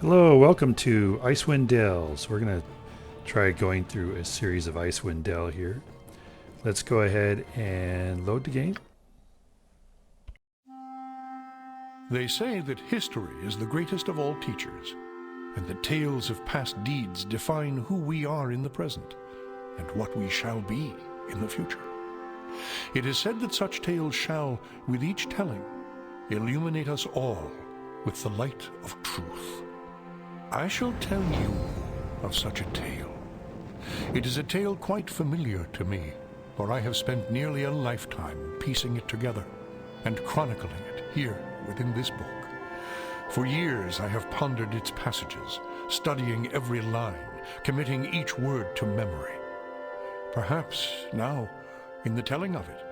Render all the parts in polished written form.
Hello, welcome to Icewind Dale. So we're going to try going through a series of Icewind Dale here. Let's go ahead and load the game. They say that history is the greatest of all teachers, and the tales of past deeds define who we are in the present, and what we shall be in the future. It is said that such tales shall, with each telling, illuminate us all with the light of truth. I shall tell you of such a tale. It is a tale quite familiar to me, for I have spent nearly a lifetime piecing it together and chronicling it here within this book. For years I have pondered its passages, studying every line, committing each word to memory. Perhaps now, in the telling of it,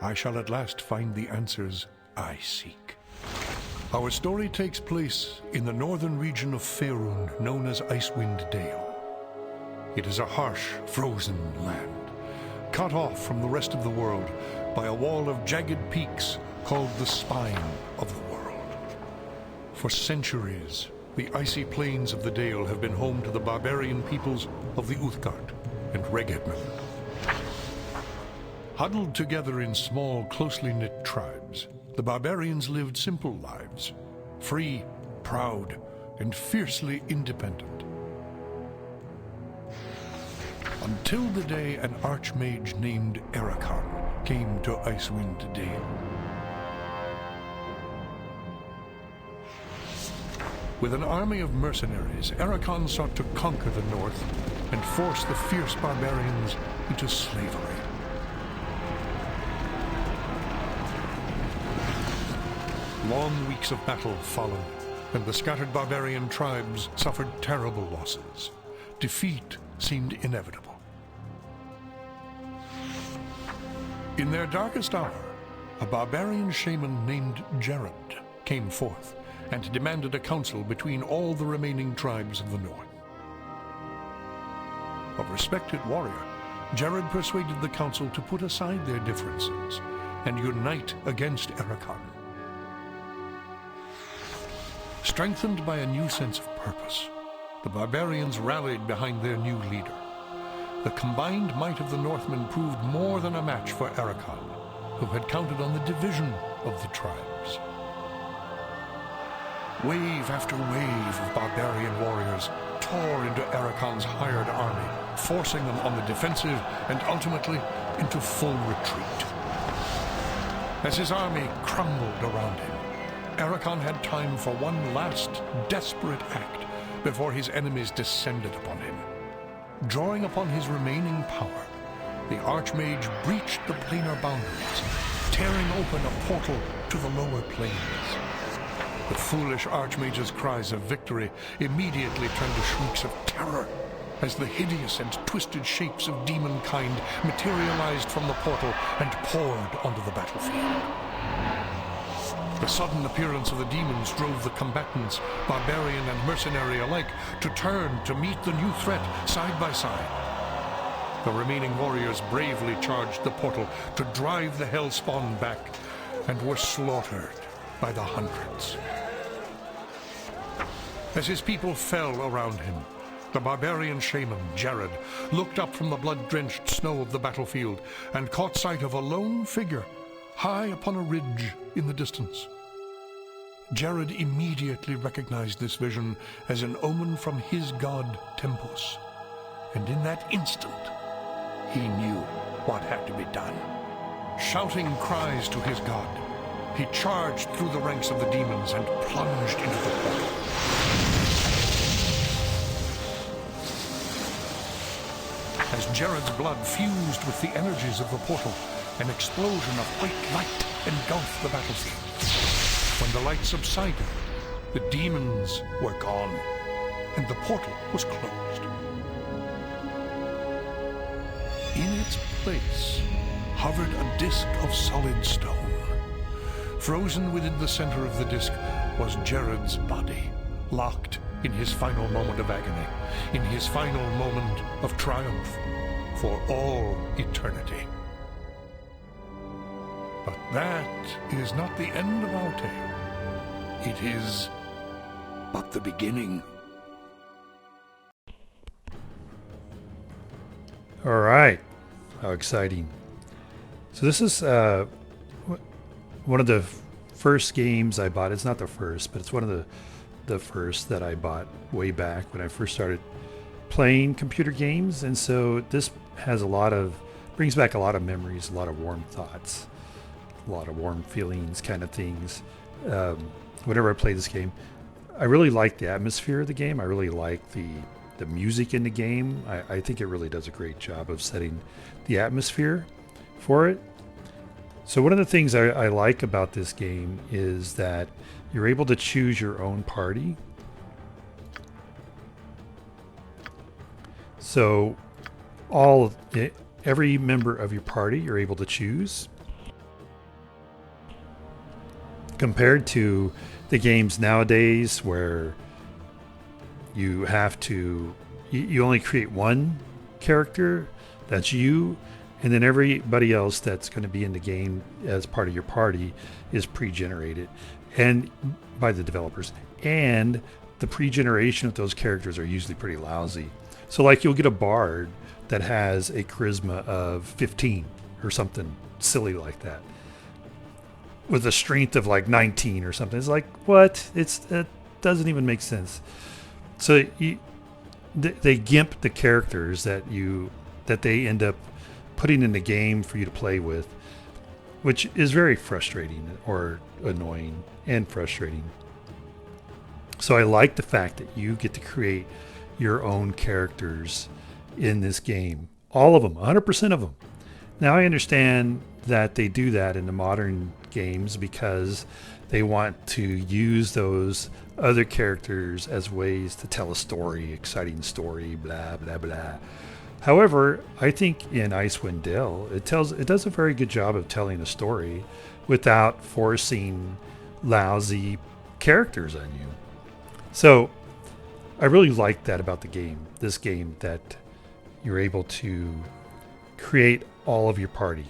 I shall at last find the answers I seek. Our story takes place in the northern region of Faerun, known as Icewind Dale. It is a harsh, frozen land, cut off from the rest of the world by a wall of jagged peaks called the Spine of the World. For centuries, the icy plains of the Dale have been home to the barbarian peoples of the Uthgard and Regedman. Huddled together in small, closely knit tribes, the barbarians lived simple lives, free, proud, and fiercely independent. Until the day an archmage named Ericon came to Icewind Dale. With an army of mercenaries, Ericon sought to conquer the north and force the fierce barbarians into slavery. Long weeks of battle followed, and the scattered barbarian tribes suffered terrible losses. Defeat seemed inevitable. In their darkest hour, a barbarian shaman named Jared came forth and demanded a council between all the remaining tribes of the north. A respected warrior, Jared persuaded the council to put aside their differences and unite against Ericon. Strengthened by a new sense of purpose, the barbarians rallied behind their new leader. The combined might of the Northmen proved more than a match for Ericon, who had counted on the division of the tribes. Wave after wave of barbarian warriors tore into Ericon's hired army, forcing them on the defensive and ultimately into full retreat. As his army crumbled around him, Ericon had time for one last desperate act before his enemies descended upon him. Drawing upon his remaining power, the Archmage breached the planar boundaries, tearing open a portal to the lower planes. The foolish Archmage's cries of victory immediately turned to shrieks of terror as the hideous and twisted shapes of demonkind materialized from the portal and poured onto the battlefield. The sudden appearance of the demons drove the combatants, barbarian and mercenary alike, to turn to meet the new threat side by side. The remaining warriors bravely charged the portal to drive the hellspawn back, and were slaughtered by the hundreds. As his people fell around him, the barbarian shaman, Jared, looked up from the blood-drenched snow of the battlefield and caught sight of a lone figure high upon a ridge in the distance. Jared immediately recognized this vision as an omen from his god Tempus, and in that instant, he knew what had to be done. Shouting cries to his god, he charged through the ranks of the demons and plunged into the portal. As Jared's blood fused with the energies of the portal, an explosion of white light engulfed the battlefield. When the light subsided, the demons were gone, and the portal was closed. In its place hovered a disk of solid stone. Frozen within the center of the disk was Jared's body, locked in his final moment of agony, in his final moment of triumph for all eternity. But that is not the end of our tale. It is but the beginning. All right. How exciting. So this is one of the first games I bought. It's not the first, but it's one of the first that I bought way back when I first started playing computer games. And so this has brings back a lot of memories, a lot of warm thoughts, a lot of warm feelings kind of things. Whenever I play this game, I really like the atmosphere of the game. I really like the music in the game. I think it really does a great job of setting the atmosphere for it. So one of the things I like about this game is that you're able to choose your own party. So every member of your party you're able to choose, compared to the games nowadays where you only create one character, that's you, and then everybody else that's going to be in the game as part of your party is pre-generated and by the developers. And the pre-generation of those characters are usually pretty lousy. So like you'll get a bard that has a charisma of 15 or something silly like that, with a strength of like 19 or something. It's like, what? It doesn't even make sense. So they gimp the characters that they end up putting in the game for you to play with, which is very frustrating, or annoying and frustrating. So I like the fact that you get to create your own characters in this game. All of them, 100% of them. Now I understand that they do that in the modern games because they want to use those other characters as ways to tell a story, exciting story, blah, blah, blah. However, I think in Icewind Dale, it does a very good job of telling a story without forcing lousy characters on you. So I really like that about this game, that you're able to create all of your party.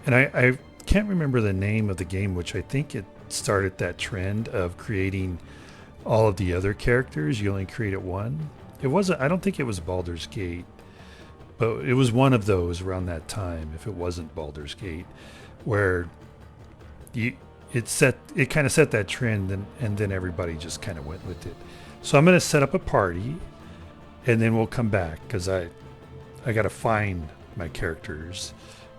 And I can't remember the name of the game, which I think it started that trend of creating all of the other characters. You only created one. I don't think it was Baldur's Gate, but it was one of those around that time, if it wasn't Baldur's Gate, where it kind of set that trend, and then everybody just kind of went with it. So I'm going to set up a party, and then we'll come back, because I got to find my characters,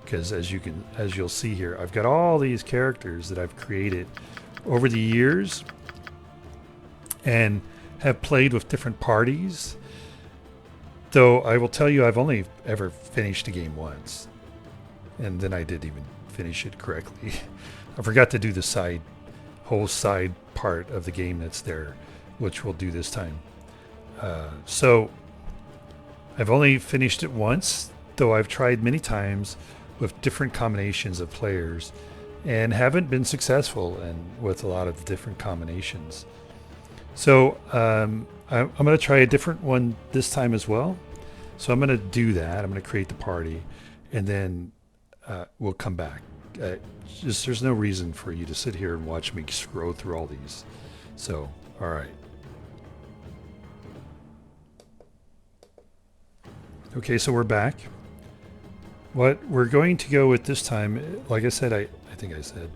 because as you'll see here, I've got all these characters that I've created over the years and have played with different parties. Though I will tell you, I've only ever finished a game once, and then I didn't even finish it correctly. I forgot to do the whole side part of the game that's there, which we'll do this time. So I've only finished it once, though I've tried many times with different combinations of players and haven't been successful with a lot of the different combinations. So I'm going to try a different one this time as well. So I'm going to do that. I'm going to create the party, and then we'll come back. There's no reason for you to sit here and watch me scroll through all these. So, all right. Okay, so we're back. What we're going to go with this time, like I said, I think I said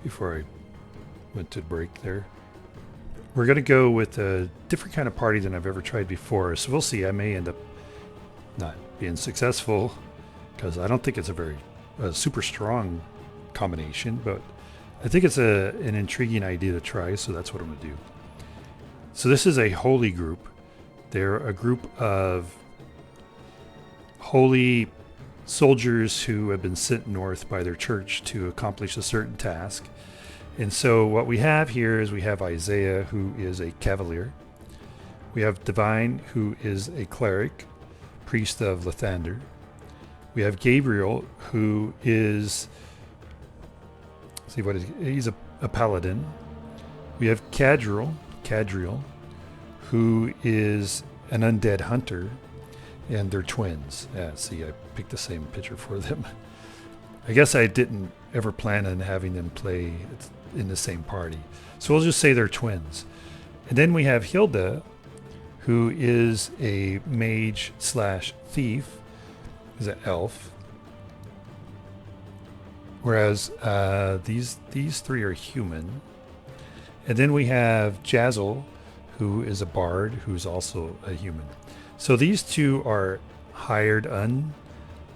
before I went to break there, we're going to go with a different kind of party than I've ever tried before. So we'll see. I may end up not being successful, because I don't think it's a super strong combination, but I think it's an intriguing idea to try, so that's what I'm going to do. So this is a holy group. They're a group of holy soldiers who have been sent north by their church to accomplish a certain task. And so what we have here is we have Isaih, who is a Cavalier. We have Devine, who is a Cleric, priest of Lathander. We have Gabriel, who is, he's a Paladin. We have Cadriel, who is an Undead hunter, and they're twins. Yeah, see, I picked the same picture for them. I guess I didn't ever plan on having them play in the same party. So we'll just say they're twins. And then we have Hilda, who is a mage slash thief, is an elf. Whereas these three are human. And then we have Jazzel, who is a bard, who's also a human. So these two are hired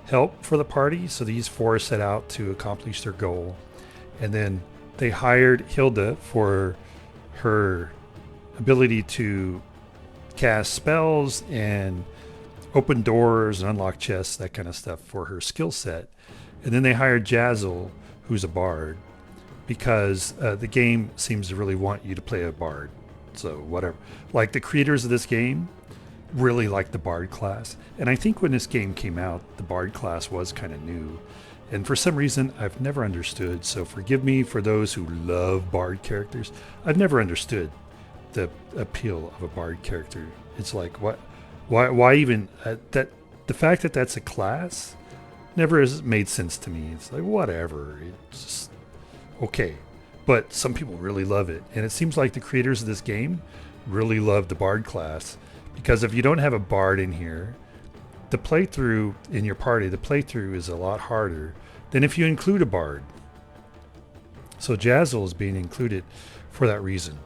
help for the party. So these four set out to accomplish their goal. And then they hired Hilda for her ability to cast spells and open doors and unlock chests, that kind of stuff for her skill set. And then they hired Jazzel, who's a bard, because the game seems to really want you to play a bard. So whatever. Like the creators of this game really like the bard class. And I think when this game came out, the bard class was kind of new. And for some reason, I've never understood. So forgive me for those who love bard characters. I've never understood the appeal of a bard character. It's like, why even that? The fact that that's a class never has made sense to me. It's like, whatever. It's just okay. But some people really love it. And it seems like the creators of this game really love the bard class, because if you don't have a bard in here, the playthrough in your party, the playthrough is a lot harder than if you include a bard. So Jazzel is being included for that reason.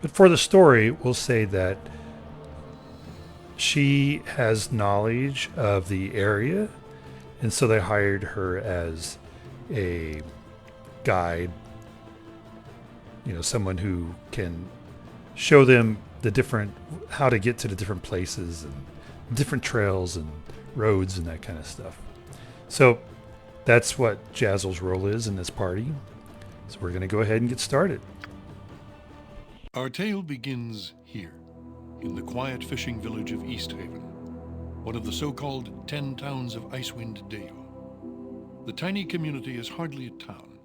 But for the story, we'll say that she has knowledge of the area, and so they hired her as a guide, someone who can show them how to get to the different places and different trails and roads and that kind of stuff. So that's what Jazzel's role is in this party. So we're going to go ahead and get started. Our tale begins here, in the quiet fishing village of Easthaven, one of the so-called 10 towns of Icewind Dale. The tiny community is hardly a town,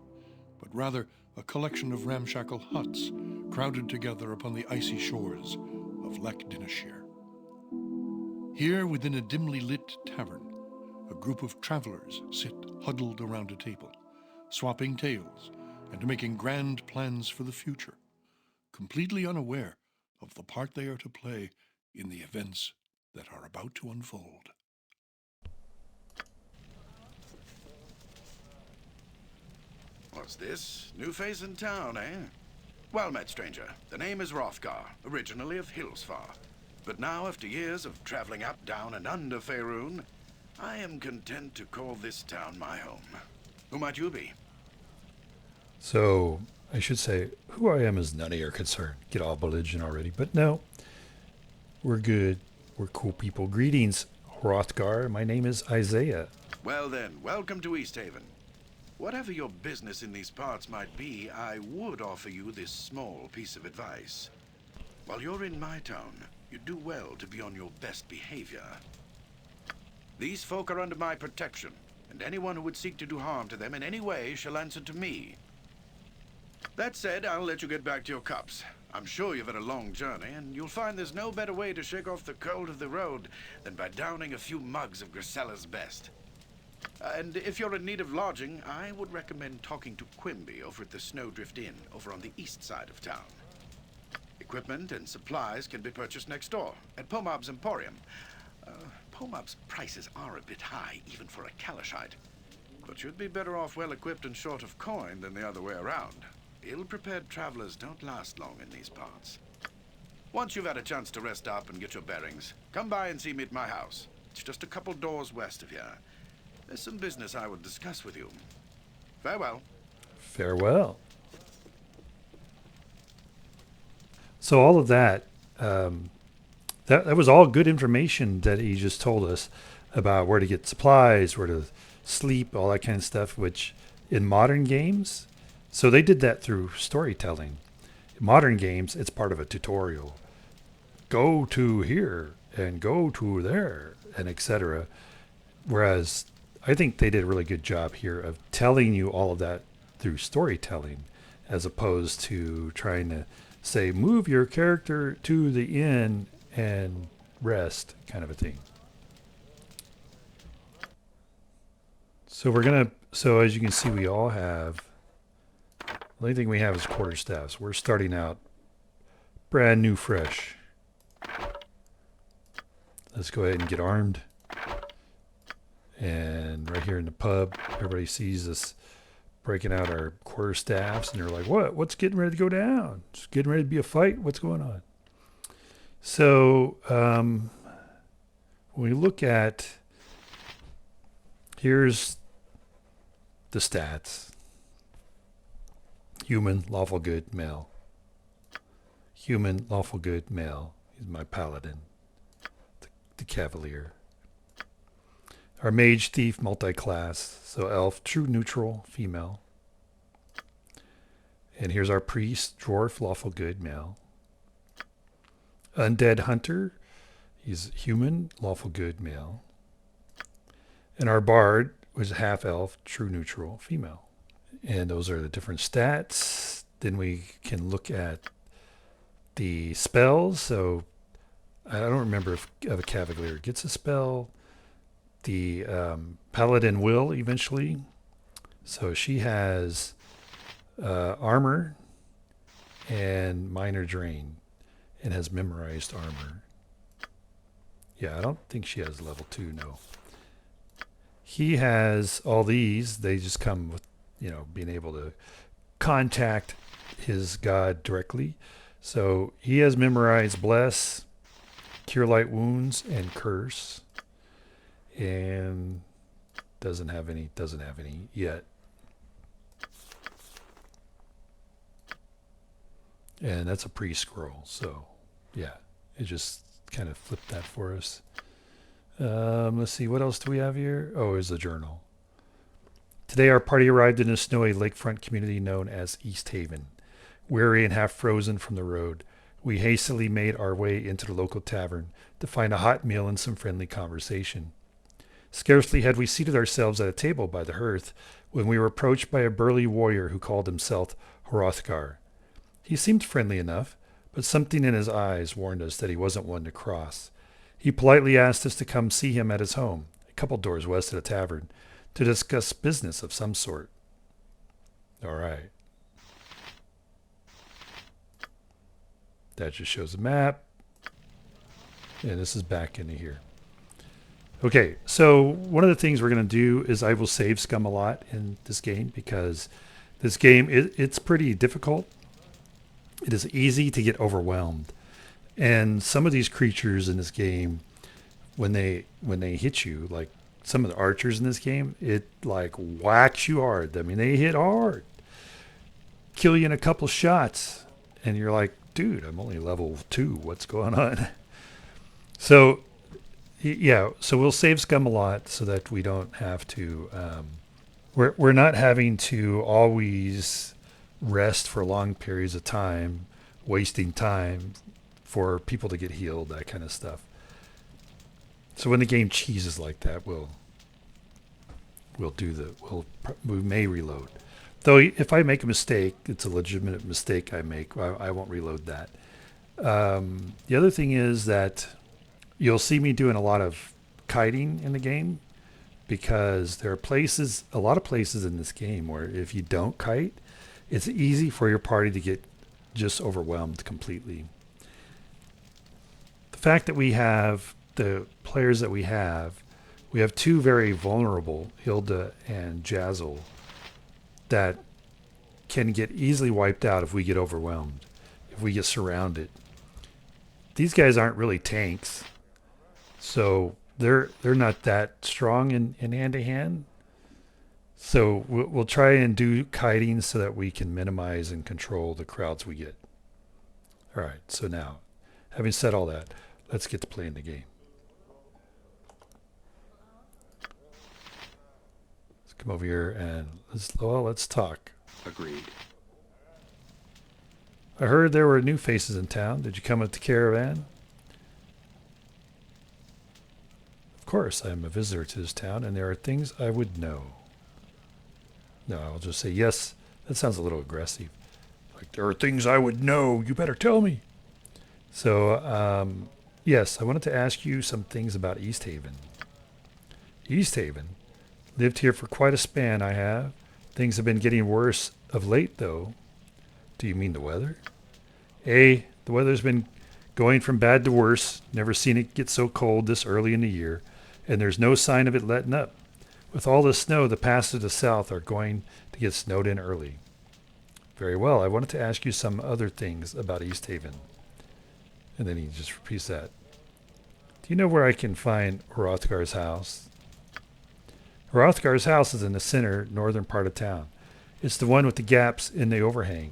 but rather a collection of ramshackle huts crowded together upon the icy shores of Lech Dineshire. Here, within a dimly lit tavern, a group of travelers sit huddled around a table, swapping tales and making grand plans for the future, completely unaware of the part they are to play in the events that are about to unfold. What's this? New face in town, eh? Well met, stranger. The name is Hrothgar, originally of Hillsfar. But now, after years of traveling up, down, and under Faerun, I am content to call this town my home. Who might you be? So I should say, who I am is none of your concern. Get all belligerent already. But no, we're good. We're cool people. Greetings, Hrothgar. My name is Isaih. Well then, welcome to Easthaven. Whatever your business in these parts might be, I would offer you this small piece of advice. While you're in my town, you do well to be on your best behavior. These folk are under my protection, and anyone who would seek to do harm to them in any way shall answer to me. That said, I'll let you get back to your cups. I'm sure you've had a long journey, and you'll find there's no better way to shake off the cold of the road than by downing a few mugs of Grisella's best. And if you're in need of lodging, I would recommend talking to Quimby over at the Snowdrift Inn, over on the east side of town. Equipment and supplies can be purchased next door, at Pomab's Emporium. Pomab's prices are a bit high, even for a Kalashite. But you'd be better off well-equipped and short of coin than the other way around. Ill-prepared travelers don't last long in these parts. Once you've had a chance to rest up and get your bearings, come by and see me at my house. It's just a couple doors west of here. There's some business I would discuss with you. Farewell. Farewell. So all of that, that was all good information that he just told us about where to get supplies, where to sleep, all that kind of stuff, which in modern games, so they did that through storytelling. In modern games, it's part of a tutorial. Go to here and go to there and etc. Whereas I think they did a really good job here of telling you all of that through storytelling, as opposed to trying to say, move your character to the inn and rest, kind of a thing. So so as you can see, we all have The only thing we have is quarterstaffs. We're starting out brand new fresh. Let's go ahead and get armed. And right here in the pub, everybody sees us breaking out our quarterstaffs, and they're like, what? What's getting ready to go down? It's getting ready to be a fight? What's going on? So when we look at, here's the stats. Human, lawful good, male. Human, lawful good, male. He's my paladin. The Cavalier. Our mage, thief, multi-class. So elf, true, neutral, female. And here's our priest, dwarf, lawful good, male. Undead hunter, he's human, lawful good, male. And our bard was half elf, true, neutral, female. And those are the different stats. Then we can look at the spells. So I don't remember if a Cavalier gets a spell. The Paladin will eventually. So she has armor and minor drain and has memorized armor. Yeah, I don't think she has level 2, no. He has all these. They just come with, being able to contact his god directly. So he has memorized bless, cure light wounds, and curse. And doesn't have any yet. And that's a pre-scroll, so yeah, it just kind of flipped that for us. Let's see, what else do we have here? Oh, it's a journal. Today our party arrived in a snowy lakefront community known as East Haven. Weary and half frozen from the road, we hastily made our way into the local tavern to find a hot meal and some friendly conversation. Scarcely had we seated ourselves at a table by the hearth when we were approached by a burly warrior who called himself Hrothgar. He seemed friendly enough, but something in his eyes warned us that he wasn't one to cross. He politely asked us to come see him at his home, a couple doors west of the tavern, to discuss business of some sort. All right. That just shows a map. And this is back into here. Okay, so one of the things we're going to do is I will save scum a lot in this game because this game, it's pretty difficult. It is easy to get overwhelmed. And some of these creatures in this game, when they hit you, like some of the archers in this game, it like whacks you hard. I mean, they hit hard. Kill you in a couple shots. And you're like, dude, I'm only level 2. What's going on? So, yeah, so we'll save scum a lot so that we don't have to, we're not having to always rest for long periods of time, wasting time for people to get healed, that kind of stuff. So when the game cheeses like that, we may reload. Though if I make a mistake, it's a legitimate mistake I make. I won't reload that. The other thing is that you'll see me doing a lot of kiting in the game because there are a lot of places in this game where if you don't kite, it's easy for your party to get just overwhelmed completely. The fact that we have the players that we have 2 very vulnerable, Hilda and Jazzel, that can get easily wiped out if we get overwhelmed, if we get surrounded. These guys aren't really tanks, so they're not that strong in hand-to-hand. So we'll try and do kiting so that we can minimize and control the crowds we get. All right, so now, having said all that, let's get to playing the game. Let's come over here and let's talk. Agreed. I heard there were new faces in town. Did you come with the caravan? Of course, I am a visitor to this town, and there are things I would know. No, I'll just say, yes, that sounds a little aggressive. Like, there are things I would know. You better tell me. So, yes, I wanted to ask you some things about East Haven. East Haven. Lived here for quite a span, I have. Things have been getting worse of late, though. Do you mean the weather? The weather's been going from bad to worse. Never seen it get so cold this early in the year, and there's no sign of it letting up. With all the snow, the passes to the south are going to get snowed in early. Very well. I wanted to ask you some other things about East Haven. And then he just repeats that. Do you know where I can find Hrothgar's house? Hrothgar's house is in the center, northern part of town. It's the one with the gaps in the overhang.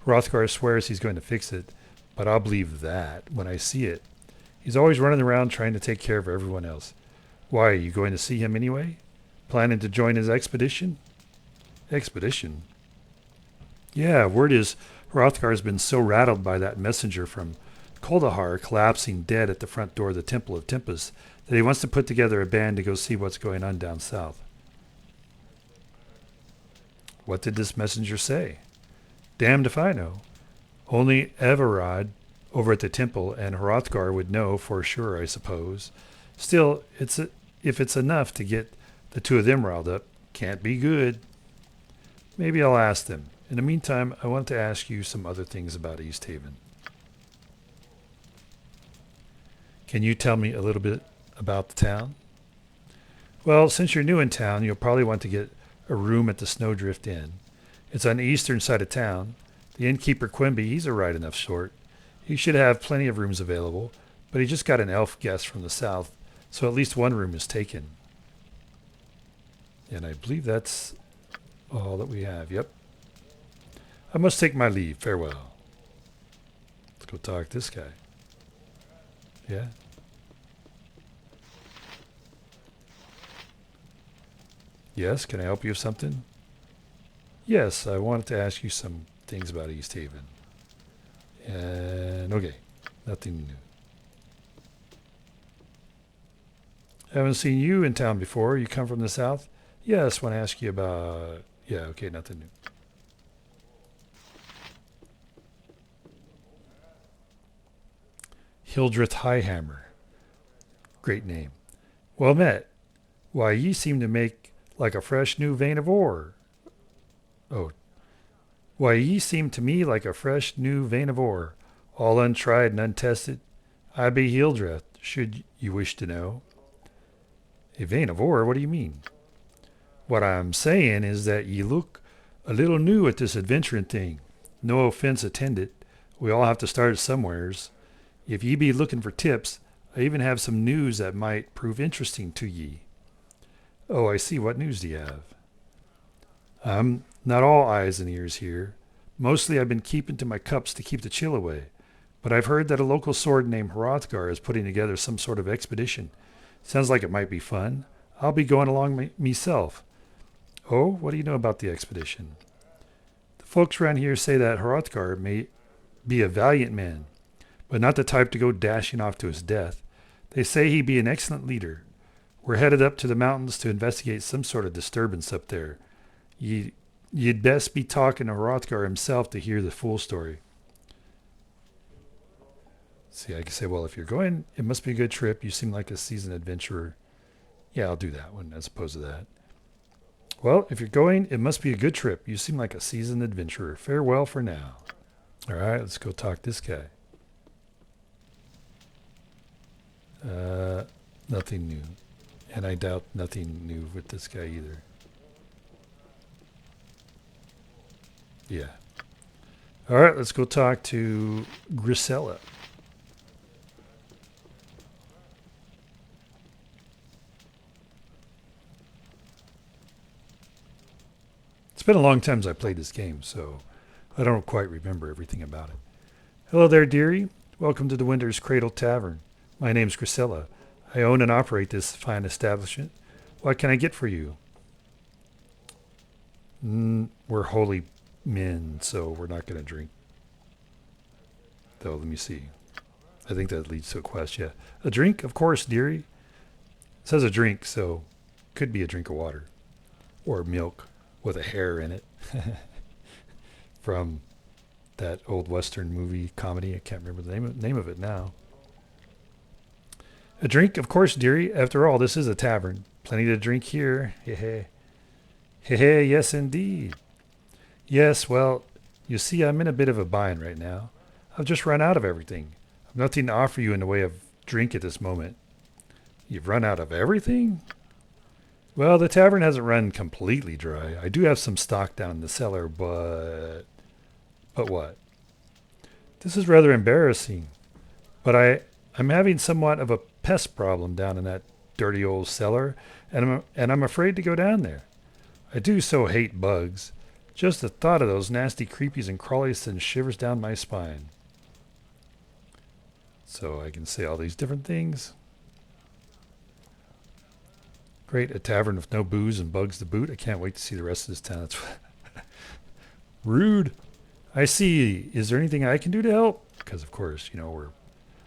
Hrothgar swears he's going to fix it, but I'll believe that when I see it. He's always running around trying to take care of everyone else. Why, are you going to see him anyway? Planning to join his expedition? Expedition? Yeah, word is Hrothgar's been so rattled by that messenger from Kuldahar collapsing dead at the front door of the Temple of Tempest that he wants to put together a band to go see what's going on down south. What did this messenger say? Damned if I know. Only Everard over at the temple and Hrothgar would know for sure, I suppose. Still, if it's enough to get the two of them riled up, can't be good. Maybe I'll ask them. In the meantime, I want to ask you some other things about East Haven. Can you tell me a little bit about the town? Well, since you're new in town, you'll probably want to get a room at the Snowdrift Inn. It's on the eastern side of town. The innkeeper Quimby, he's a right enough sort. He should have plenty of rooms available, but he just got an elf guest from the south, so at least one room is taken. And I believe that's all that we have. Yep. I must take my leave. Farewell. Let's go talk to this guy. Yeah? Yes, can I help you with something? Yes, I wanted to ask you some things about East Haven. And okay, nothing new. Haven't seen you in town before. You come from the south? Yes, want to ask you about... Yeah, okay, nothing new. Hildreth Highhammer. Great name. Well met. Why, ye seem to make like a fresh new vein of ore. Oh. Why, ye seem to me like a fresh new vein of ore, all untried and untested. I be Hildreth, should you wish to know. A vein of ore? What do you mean? What I'm saying is that ye look a little new at this adventuring thing. No offense attended. We all have to start somewheres. If ye be looking for tips, I even have some news that might prove interesting to ye. Oh, I see. What news do you have? I'm not all eyes and ears here. Mostly I've been keeping to my cups to keep the chill away. But I've heard that a local sword named Hrothgar is putting together some sort of expedition. Sounds like it might be fun. I'll be going along myself. Oh, what do you know about the expedition? The folks around here say that Hrothgar may be a valiant man, but not the type to go dashing off to his death. They say he be an excellent leader. We're headed up to the mountains to investigate some sort of disturbance up there. You'd best be talking to Hrothgar himself to hear the full story. See, I can say, well, if you're going, it must be a good trip. You seem like a seasoned adventurer. Yeah, I'll do that one as opposed to that. Well, if you're going, it must be a good trip. You seem like a seasoned adventurer. Farewell for now. All right, let's go talk to this guy. Nothing new. And I doubt nothing new with this guy either. Yeah. All right, let's go talk to Grisella. It's been a long time since I played this game, so I don't quite remember everything about it. Hello there, dearie. Welcome to the Winter's Cradle Tavern. My name's Grisella. I own and operate this fine establishment. What can I get for you? We're holy men, so we're not going to drink. Though, let me see. I think that leads to a quest, yeah. A drink? Of course, dearie. It says a drink, so could be a drink of water. Or milk with a hair in it. From that old Western movie comedy. I can't remember the name of it now. A drink? Of course, dearie. After all, this is a tavern. Plenty to drink here. Heh heh. Heh heh, yes indeed. Yes, well, You see, I'm in a bit of a bind right now. I've just run out of everything. I've nothing to offer you in the way of drink at this moment. You've run out of everything? Well, the tavern hasn't run completely dry. I do have some stock down in the cellar, but... But what? This is rather embarrassing. But I'm having somewhat of a pest problem down in that dirty old cellar, and I'm afraid to go down there. I do so hate bugs. Just the thought of those nasty creepies and crawlies sends shivers down my spine. So I can say all these different things. Great, a tavern with no booze and bugs to boot. I can't wait to see the rest of this town. That's rude. I see. Is there anything I can do to help? Because, of course, we're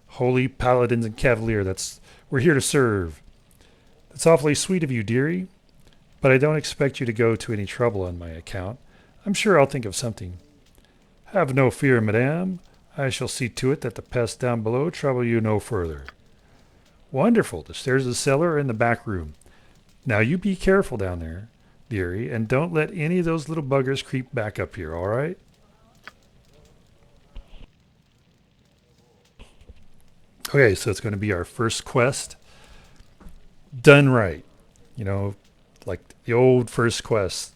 holy paladins and Cavalier. We're here to serve. That's awfully sweet of you, dearie. But I don't expect you to go to any trouble on my account. I'm sure I'll think of something. Have no fear, madame. I shall see to it that the pests down below trouble you no further. Wonderful. The stairs of the cellar are in the back room. Now you be careful down there, dearie, and don't let any of those little buggers creep back up here, all right? Okay, so it's going to be our first quest. Done right. Like the old first quest.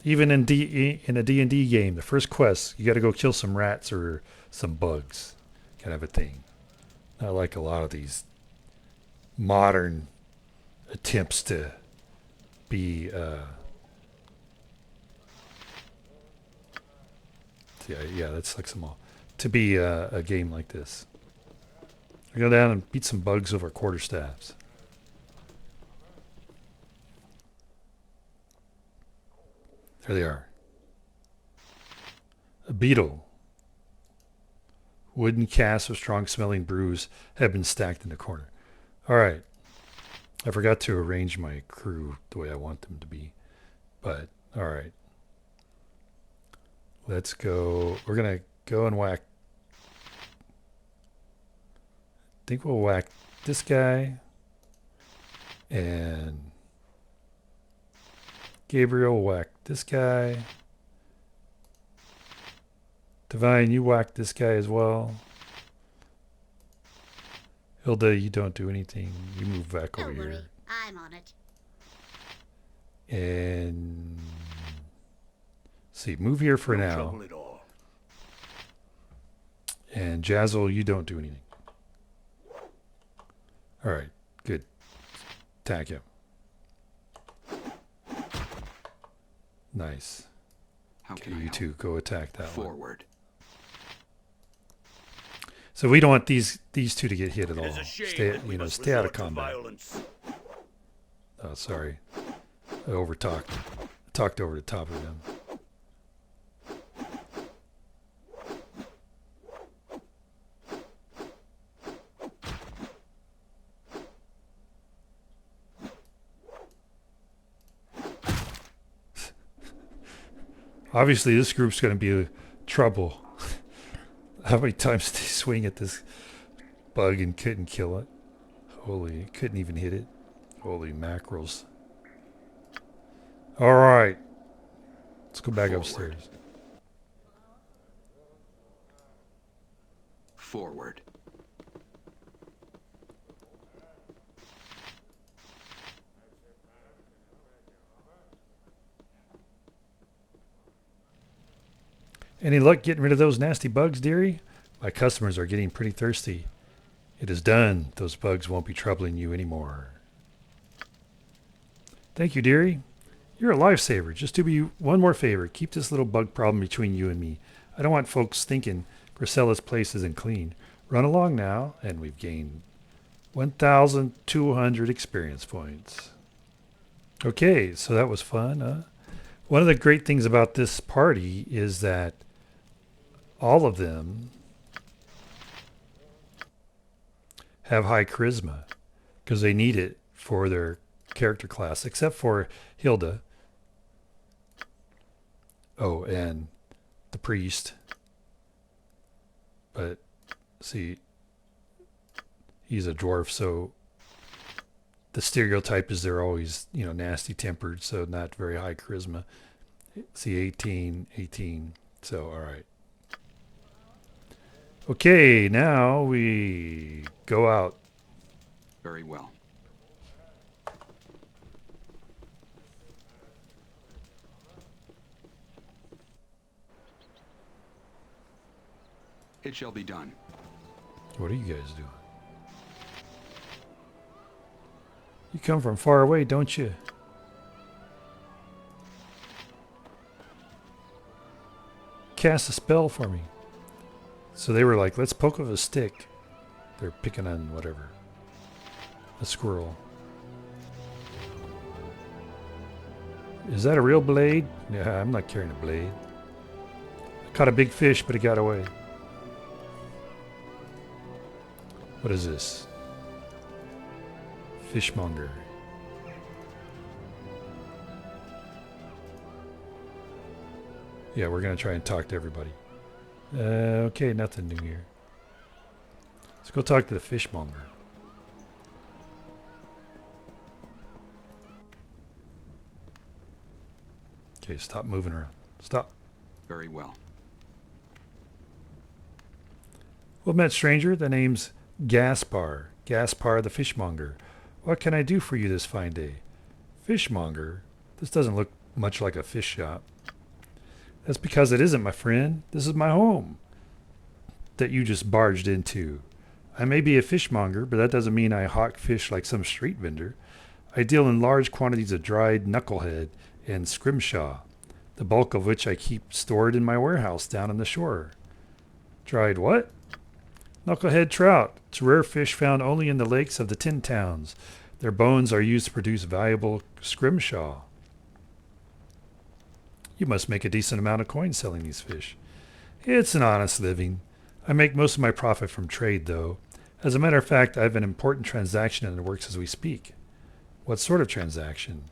Even in a D&D game, the first quest, you got to go kill some rats or some bugs, kind of a thing. Not like a lot of these modern attempts to be that's like to be a game like this. We go down and beat some bugs with our quarterstaffs. There they are. A beetle. Wooden casks of strong-smelling brews have been stacked in the corner. All right. I forgot to arrange my crew the way I want them to be. But, all right. Let's go. We're going to go and whack. I think we'll whack this guy. And Gabriel will whack this guy. Devine, you whack this guy as well. Hilda, you don't do anything. You move back over Don't worry, here. I'm on it. And see, move here for No now. trouble at all. And Jazzel, you don't do anything. All right, good. Attack him. Nice. How Okay, can I you help? two go attack that one. Forward. So we don't want these two to get hit at all. It is a shame Stay, that we must stay out of resort to combat. violence. Oh, sorry. I overtalked. I talked over the top of them. Obviously, this group's going to be trouble. How many times did he swing at this bug and couldn't kill it? Holy, couldn't even hit it. Holy mackerels. All right. Let's go back upstairs. Forward. Any luck getting rid of those nasty bugs, dearie? My customers are getting pretty thirsty. It is done. Those bugs won't be troubling you anymore. Thank you, dearie. You're a lifesaver. Just do me one more favor. Keep this little bug problem between you and me. I don't want folks thinking Grisella's place isn't clean. Run along now, and we've gained 1,200 experience points. Okay, so that was fun, huh? One of the great things about this party is that all of them have high charisma because they need it for their character class, except for Hilda. Oh, and the priest. But see, he's a dwarf, so the stereotype is they're always, nasty tempered, so not very high charisma. See, 18, So, all right. Okay, now we go out. Very well. It shall be done. What are you guys doing? You come from far away, don't you? Cast a spell for me. So they were like, let's poke with a stick. They're picking on whatever. A squirrel. Is that a real blade? Yeah, I'm not carrying a blade. I caught a big fish, but it got away. What is this? Fishmonger. Yeah, we're going to try and talk to everybody. Okay, nothing new here. Let's go talk to the fishmonger. Okay, stop moving around. Stop. Very well. Well met, stranger. The name's Gaspar. Gaspar the fishmonger. What can I do for you this fine day? Fishmonger? This doesn't look much like a fish shop. That's because it isn't, my friend. This is my home that you just barged into. I may be a fishmonger, but that doesn't mean I hawk fish like some street vendor. I deal in large quantities of dried knucklehead and scrimshaw, the bulk of which I keep stored in my warehouse down on the shore. Dried what? Knucklehead trout. It's rare fish found only in the lakes of the tin towns. Their bones are used to produce valuable scrimshaw. You must make a decent amount of coin selling these fish. It's an honest living. I make most of my profit from trade, though. As a matter of fact, I have an important transaction in the works as we speak. What sort of transaction?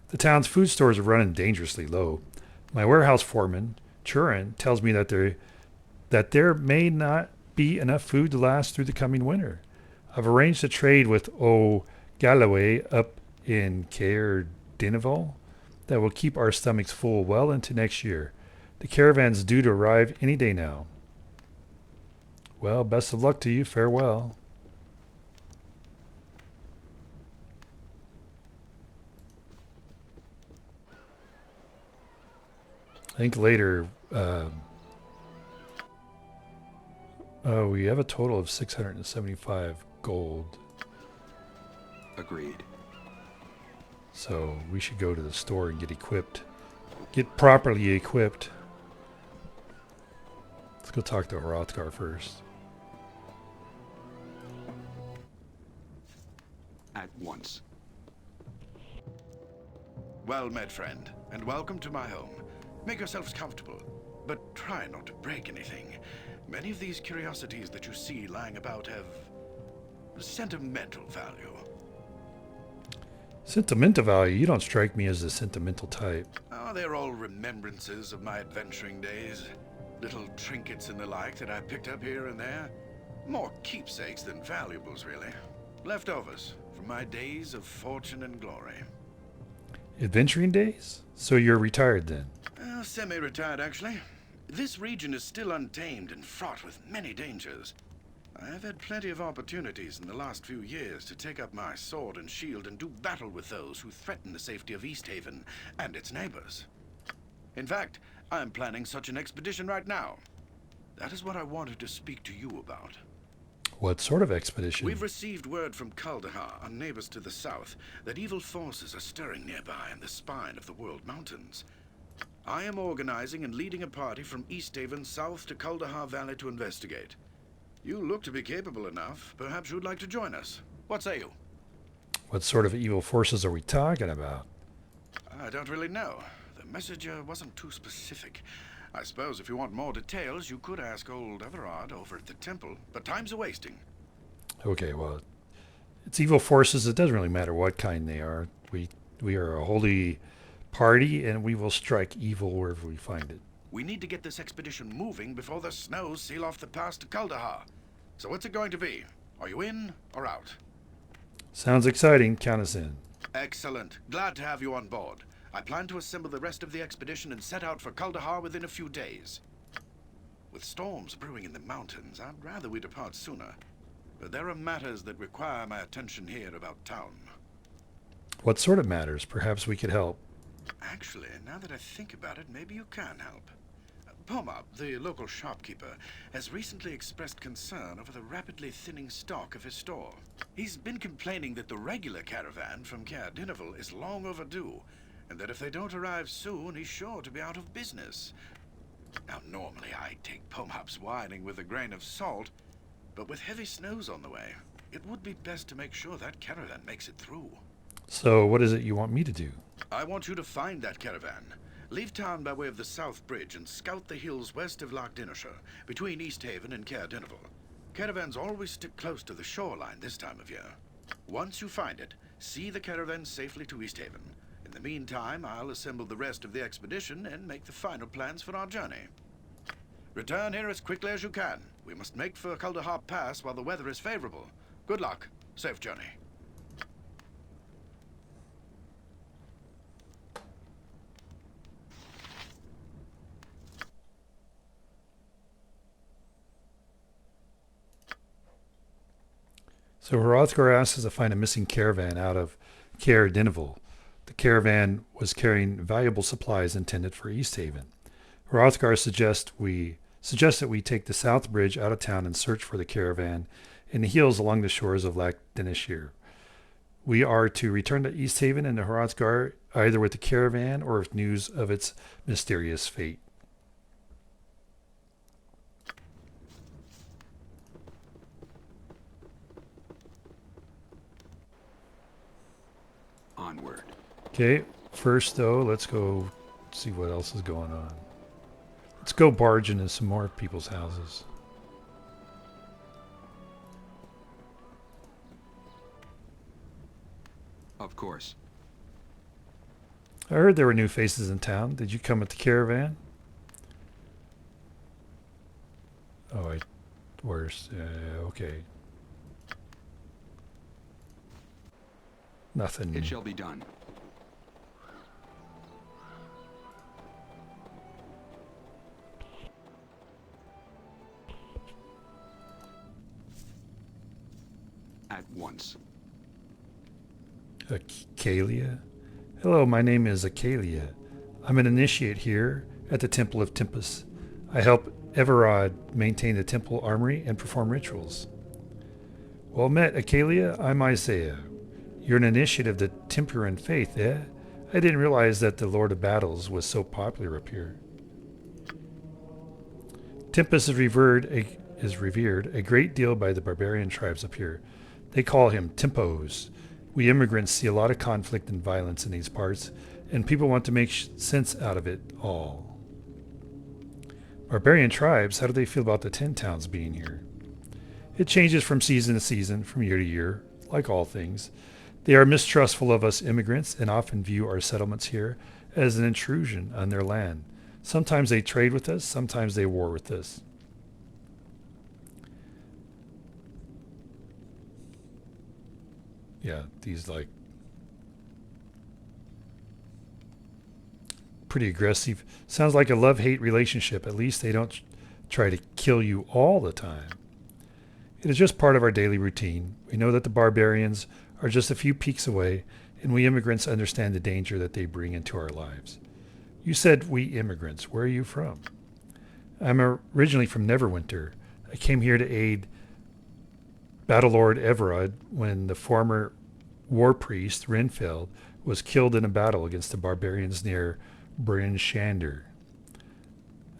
The town's food stores are running dangerously low. My warehouse foreman, Churin, tells me that there may not be enough food to last through the coming winter. I've arranged a trade with Galloway up in Caer Dineval that will keep our stomachs full well into next year. The caravan's due to arrive any day now. Well, best of luck to you. Farewell. I think later, we have a total of 675 gold. Agreed. So we should go to the store and get equipped. Get properly equipped. Let's go talk to Hrothgar first. At once. Well met, friend, and welcome to my home. Make yourselves comfortable, but try not to break anything. Many of these curiosities that you see lying about have sentimental value. Sentimental value? You don't strike me as the sentimental type. Oh, they're all remembrances of my adventuring days. Little trinkets and the like that I picked up here and there. More keepsakes than valuables, really. Leftovers from my days of fortune and glory. Adventuring days? So you're retired then? Semi-retired, actually. This region is still untamed and fraught with many dangers. I've had plenty of opportunities in the last few years to take up my sword and shield and do battle with those who threaten the safety of Easthaven and its neighbors. In fact, I'm planning such an expedition right now. That is what I wanted to speak to you about. What sort of expedition? We've received word from Kuldahar, our neighbors to the south, that evil forces are stirring nearby in the spine of the World Mountains. I am organizing and leading a party from Easthaven south to Kuldahar Valley to investigate. You look to be capable enough. Perhaps you'd like to join us. What say you? What sort of evil forces are we talking about? I don't really know. The messenger wasn't too specific. I suppose if you want more details, you could ask old Everard over at the temple, but time's a-wasting. Okay, well, it's evil forces. It doesn't really matter what kind they are. We are a holy party, and we will strike evil wherever we find it. We need to get this expedition moving before the snows seal off the pass to Kuldahar. So what's it going to be? Are you in or out? Sounds exciting. Count us in. Excellent. Glad to have you on board. I plan to assemble the rest of the expedition and set out for Kuldahar within a few days. With storms brewing in the mountains, I'd rather we depart sooner. But there are matters that require my attention here about town. What sort of matters? Perhaps we could help. Actually, now that I think about it, maybe you can help. Pomop, the local shopkeeper, has recently expressed concern over the rapidly thinning stock of his store. He's been complaining that the regular caravan from Cadriel is long overdue, and that if they don't arrive soon, he's sure to be out of business. Now, normally I take Pomop's whining with a grain of salt, but with heavy snows on the way, it would be best to make sure that caravan makes it through. So what is it you want me to do? I want you to find that caravan. Leave town by way of the South Bridge and scout the hills west of Loch Dinnershire, between Easthaven and Cadriel. Caravans always stick close to the shoreline this time of year. Once you find it, see the caravan safely to Easthaven. In the meantime, I'll assemble the rest of the expedition and make the final plans for our journey. Return here as quickly as you can. We must make for Kuldahar Pass while the weather is favorable. Good luck. Safe journey. So Hrothgar asks us to find a missing caravan out of Cadriel. The caravan was carrying valuable supplies intended for Easthaven. Hrothgar suggests that we take the South Bridge out of town and search for the caravan in the hills along the shores of Loch Dinnershire. We are to return to Easthaven and to Hrothgar either with the caravan or with news of its mysterious fate. Onward. Okay, first though, let's go see what else is going on. Let's go barge into some more people's houses. Of course. I heard there were new faces in town. Did you come with the caravan? Oh, where's... okay. Nothing. It shall be done. At once. Acalia? Hello, my name is Acalia. I'm an initiate here at the Temple of Tempest. I help Everard maintain the temple armory and perform rituals. Well met, Acalia. I'm Isaih. You're an initiate of the Temperan faith, eh? I didn't realize that the Lord of Battles was so popular up here. Tempest is revered a great deal by the barbarian tribes up here. They call him Tempos. We immigrants see a lot of conflict and violence in these parts, and people want to make sense out of it all. Barbarian tribes, how do they feel about the 10 towns being here? It changes from season to season, from year to year, like all things. They are mistrustful of us immigrants and often view our settlements here as an intrusion on their land. Sometimes they trade with us, sometimes they war with us. Yeah, these like pretty aggressive. Sounds like a love-hate relationship. At least they don't try to kill you all the time. It is just part of our daily routine. We know that the barbarians are just a few peaks away, and we immigrants understand the danger that they bring into our lives. You said we immigrants. Where are you from? I'm originally from Neverwinter. I came here to aid Battlelord Everard when the former war priest Renfeld was killed in a battle against the barbarians near Bryn Shander.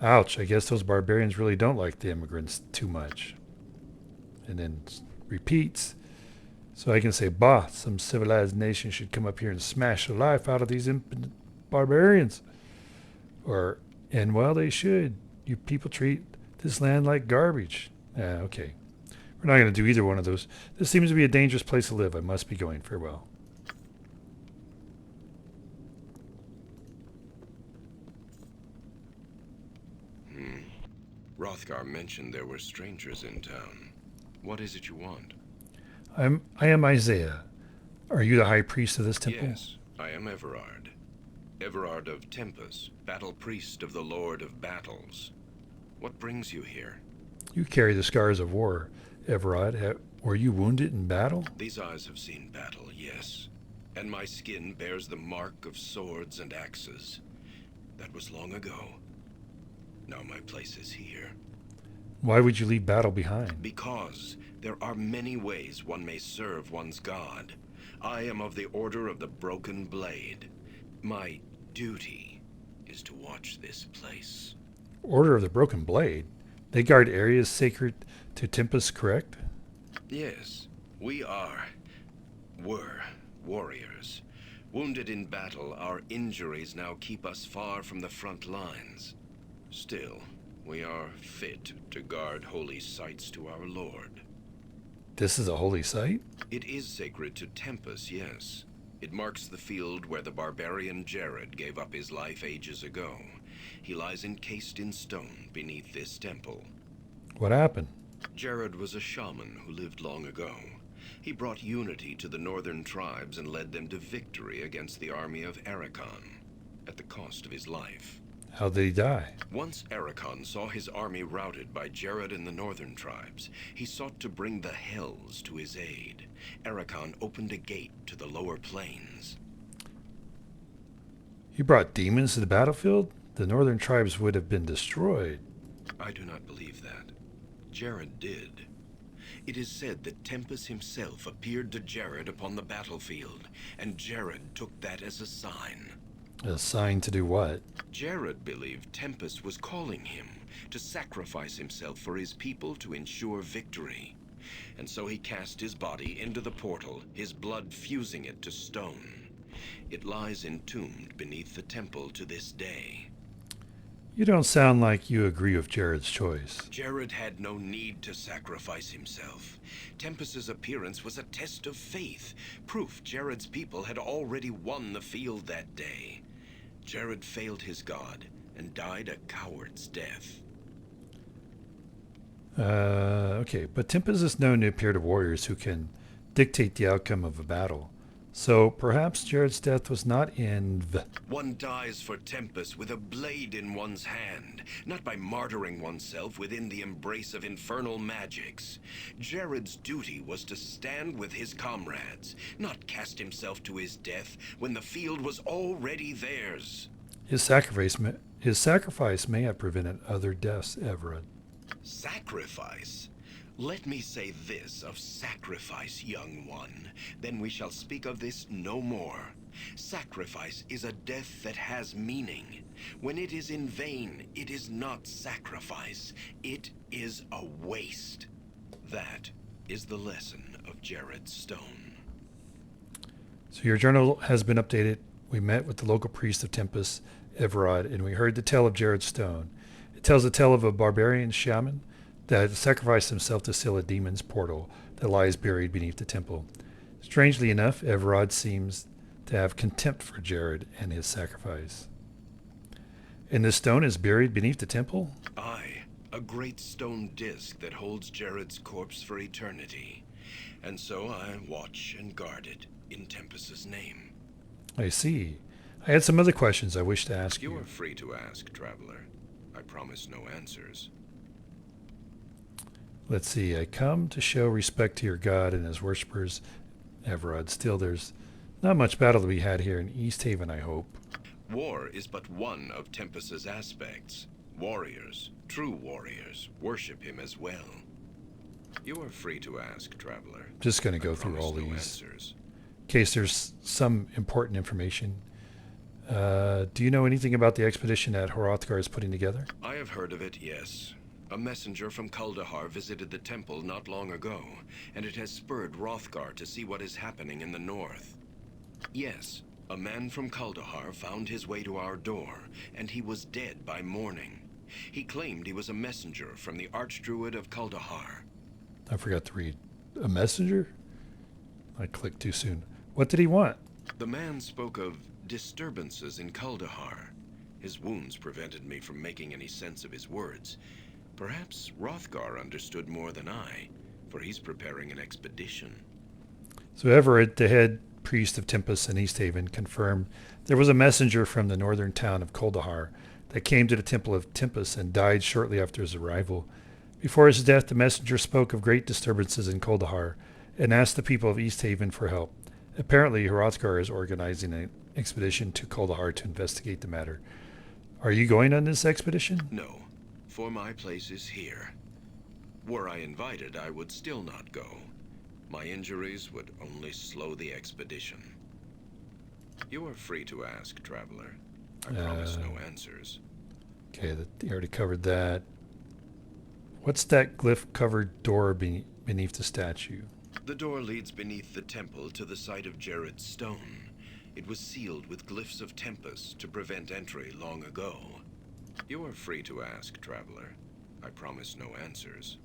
Ouch, I guess those barbarians really don't like the immigrants too much. And then repeats. So I can say, bah, some civilized nation should come up here and smash the life out of these impotent barbarians. Or, and well, they should. You people treat this land like garbage. Okay. We're not going to do either one of those. This seems to be a dangerous place to live. I must be going. Farewell. Hrothgar mentioned there were strangers in town. What is it you want? I am Isaih. Are you the high priest of this temple? Yes, I am Everard. Everard of Tempus, battle priest of the Lord of Battles. What brings you here? You carry the scars of war, Everard. Were you wounded in battle? These eyes have seen battle, yes. And my skin bears the mark of swords and axes. That was long ago. Now my place is here. Why would you leave battle behind? Because there are many ways one may serve one's god. I am of the Order of the Broken Blade. My duty is to watch this place. Order of the Broken Blade? They guard areas sacred to Tempus, correct? Yes, we were warriors. Wounded in battle, our injuries now keep us far from the front lines. Still, we are fit to guard holy sites to our Lord. This is a holy site? It is sacred to Tempus, yes. It marks the field where the barbarian Jared gave up his life ages ago. He lies encased in stone beneath this temple. What happened? Jared was a shaman who lived long ago. He brought unity to the northern tribes and led them to victory against the army of Ericon, at the cost of his life. How did he die? Once Ericon saw his army routed by Jared and the northern tribes, he sought to bring the Hells to his aid. Ericon opened a gate to the lower plains. He brought demons to the battlefield? The northern tribes would have been destroyed. I do not believe that. Jared did. It is said that Tempus himself appeared to Jared upon the battlefield, and Jared took that as a sign. A sign to do what? Jared believed Tempus was calling him to sacrifice himself for his people to ensure victory. And so he cast his body into the portal, his blood fusing it to stone. It lies entombed beneath the temple to this day. You don't sound like you agree with Jared's choice. Jared had no need to sacrifice himself. Tempus's appearance was a test of faith, proof Jared's people had already won the field that day. Jared failed his god and died a coward's death. Okay, but Tempus is known to appear to warriors who can dictate the outcome of a battle. So perhaps Jared's death was not in One dies for Tempus with a blade in one's hand, not by martyring oneself within the embrace of infernal magics. Jared's duty was to stand with his comrades, not cast himself to his death when the field was already theirs. His sacrifice may have prevented other deaths, Everett. Sacrifice? Let me say this of sacrifice, young one. Then we shall speak of this no more. Sacrifice is a death that has meaning. When it is in vain, it is not sacrifice. It is a waste. That is the lesson of Jared's stone. So your journal has been updated. We met with the local priest of Tempus, Everard, and we heard the tale of Jared's stone. It tells the tale of a barbarian shaman that sacrificed himself to seal a demon's portal that lies buried beneath the temple. Strangely enough, Everard seems to have contempt for Jared and his sacrifice. And this stone is buried beneath the temple? Aye, a great stone disc that holds Jared's corpse for eternity. And so I watch and guard it in Tempus's name. I see. I had some other questions I wish to ask You you. are free to ask, traveler. I promise no answers. Let's see. I come to show respect to your god and his worshippers, Everard. Still, there's not much battle to be had here in East Haven, I hope. War is but one of Tempus's aspects. Warriors, true warriors, worship him as well. You are free to ask, traveler. Just going to I go through promise all no these answers. in case there's some important information. Do you know anything about the expedition that Hrothgar is putting together? I have heard of it, yes. A messenger from Kuldahar visited the temple not long ago, and it has spurred Hrothgar to see what is happening in the north. Yes, a man from Kuldahar found his way to our door, and he was dead by morning. He claimed he was a messenger from the Archdruid of Kuldahar. I forgot to read. A messenger? I clicked too soon. What did he want? The man spoke of disturbances in Kuldahar. His wounds prevented me from making any sense of his words. Perhaps Hrothgar understood more than I, for he's preparing an expedition. So Everett, the head priest of Tempest in East Haven, confirmed there was a messenger from the northern town of Kuldahar that came to the Temple of Tempest and died shortly after his arrival. Before his death, the messenger spoke of great disturbances in Kuldahar and asked the people of East Haven for help. Apparently, Hrothgar is organizing an expedition to Kuldahar to investigate the matter. Are you going on this expedition? No, for my place is here. Were I invited, I would still not go. My injuries would only slow the expedition. You are free to ask, traveler. I promise no answers. Okay, you already covered that. What's that glyph-covered door beneath the statue? The door leads beneath the temple to the site of Jared's stone. It was sealed with glyphs of Tempest to prevent entry long ago. You are free to ask, traveler. I promise no answers.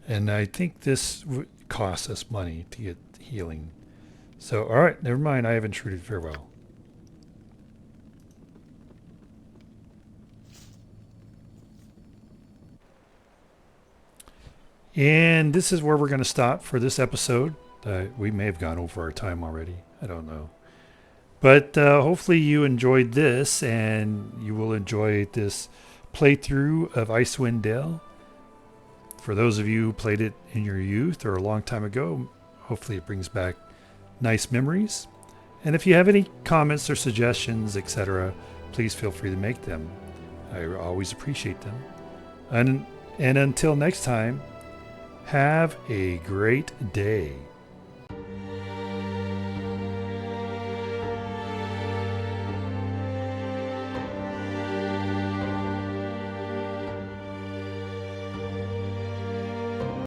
And I think this costs us money to get healing. So, all right, never mind. I haven't treated very well. And this is where we're going to stop for this episode. We may have gone over our time already. I don't know. But hopefully you enjoyed this, and you will enjoy this playthrough of Icewind Dale. For those of you who played it in your youth or a long time ago, hopefully it brings back nice memories. And if you have any comments or suggestions, etc., please feel free to make them. I always appreciate them. And until next time, have a great day.